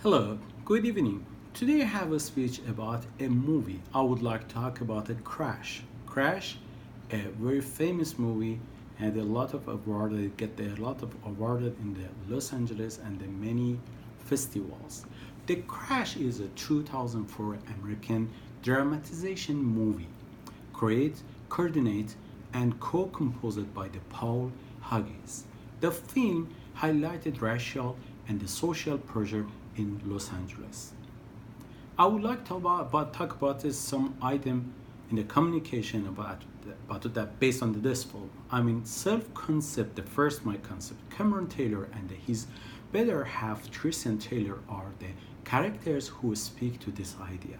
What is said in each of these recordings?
Hello, good evening. Today I have a speech about a movie. I would like to talk about it Crash. Crash, a very famous movie, had a lot of award. It get a lot of awarded in the Los Angeles and the many festivals. The Crash is a 2004 American dramatization movie, created, coordinated, and co-composed by the Paul Huggies. The film highlighted racial and the social pressure in Los Angeles. I would like to talk about this, some item in the communication about that based on this film. I mean, self-concept, the first my concept. Cameron Taylor and his better half Tristan Taylor are the characters who speak to this idea.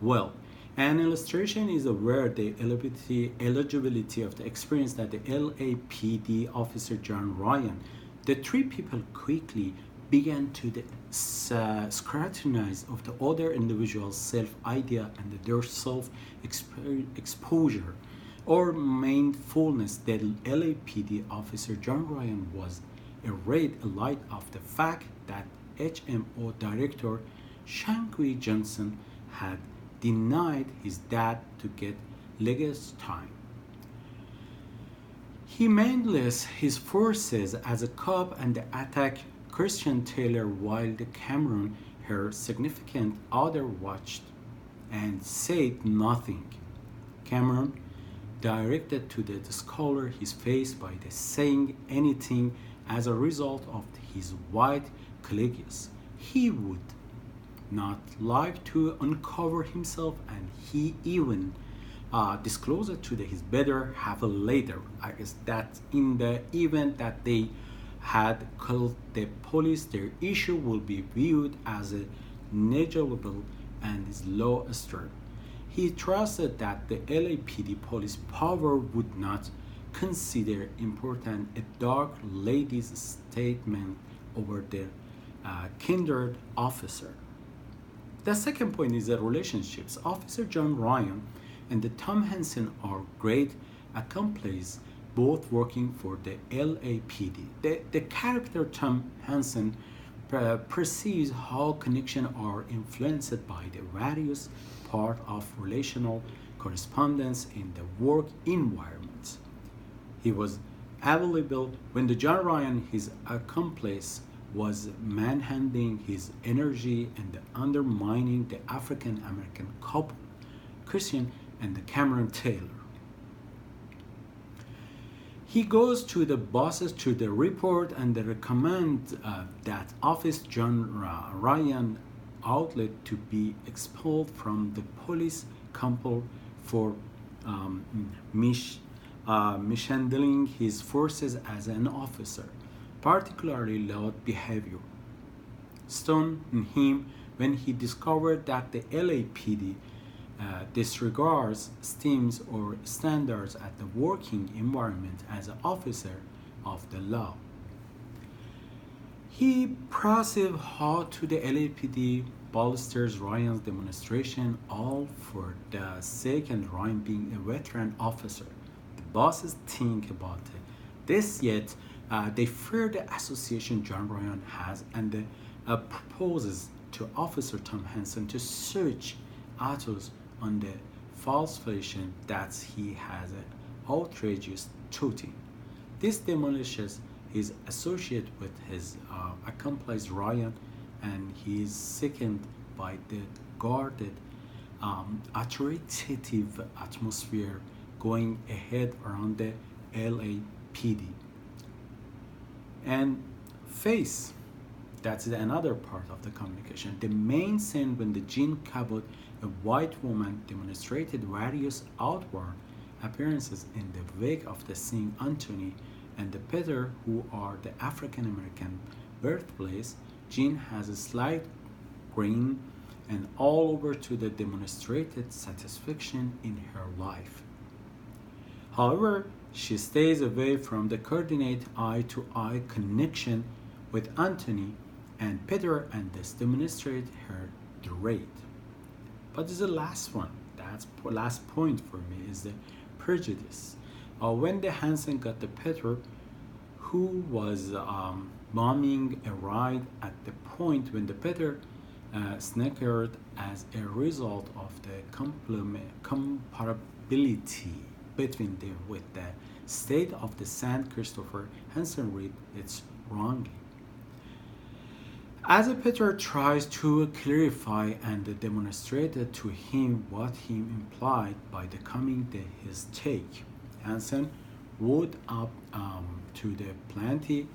Well, an illustration is where the eligibility of the experience that the LAPD officer John Ryan, the three people quickly began to scrutinize of the other individual's self-idea and their self-exposure or mindfulness. The LAPD officer John Ryan was arrayed in light of the fact that HMO director Shankwi Johnson had denied his dad to get legacy time. He maintained his forces as a cop and attacked Christian Taylor while the Cameron, her significant other, watched and said nothing. Cameron directed to the scholar his face by the saying anything as a result of his white colleagues. He would not like to uncover himself, and he even disclosed it to his better half later. I guess that in the event that they had called the police, their issue will be viewed as a negligible and is low stakes. He trusted that the LAPD police power would not consider important a dark lady's statement over their kindred officer. The second point is the relationships. Officer John Ryan and the Tom Hansen are great accomplices, both working for the LAPD. The character Tom Hansen perceives how connections are influenced by the various part of relational correspondence in the work environment. He was available when the John Ryan, his accomplice, was manhandling his energy and undermining the African American couple, Christian and the Cameron Taylor. He goes to the bosses to the report and they recommend that Office John Ryan outlet to be expelled from the police couple for um, mishandling his forces as an officer, particularly loud behavior. Stunned in him when he discovered that the LAPD disregards steams or standards at the working environment as an officer of the law. He perceived how to the LAPD bolsters Ryan's demonstration, all for the sake of Ryan being a veteran officer. The bosses think about this, yet they fear the association John Ryan has and proposes to Officer Tom Hansen to search Atos on the falsification that he has an outrageous tooting. This demolishes his associate with his accomplice Ryan, and he is sickened by the guarded, authoritative atmosphere going ahead around the LAPD. And face, that's another part of the communication. The main scene when the Jean Cabot, a white woman, demonstrated various outward appearances in the wake of the St. Anthony and the Peter, who are the African American birthplace. Jean has a slight grin and all over to the demonstrated satisfaction in her life. However, she stays away from the coordinate eye-to-eye connection with Anthony and Peter, and this demonstrates her dread. But the last one, that's last point for me, is the prejudice. When the Hansen got the Peter, who was bombing a ride at the point when the Peter snickered as a result of the comparability between them with the state of the sand. Christopher Hansen read it's wrongly. As Peter tries to clarify and demonstrated to him what he implied by the coming to his take, Hansen would up to the plenty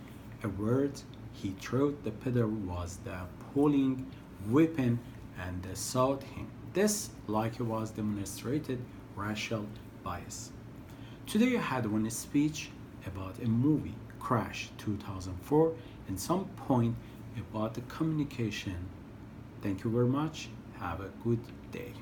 a word he thought the Peter was the pulling weapon and sought him. This like was demonstrated racial bias. Today I had one speech about a movie, Crash 2004, and some point about the communication. Thank you very much. Have a good day.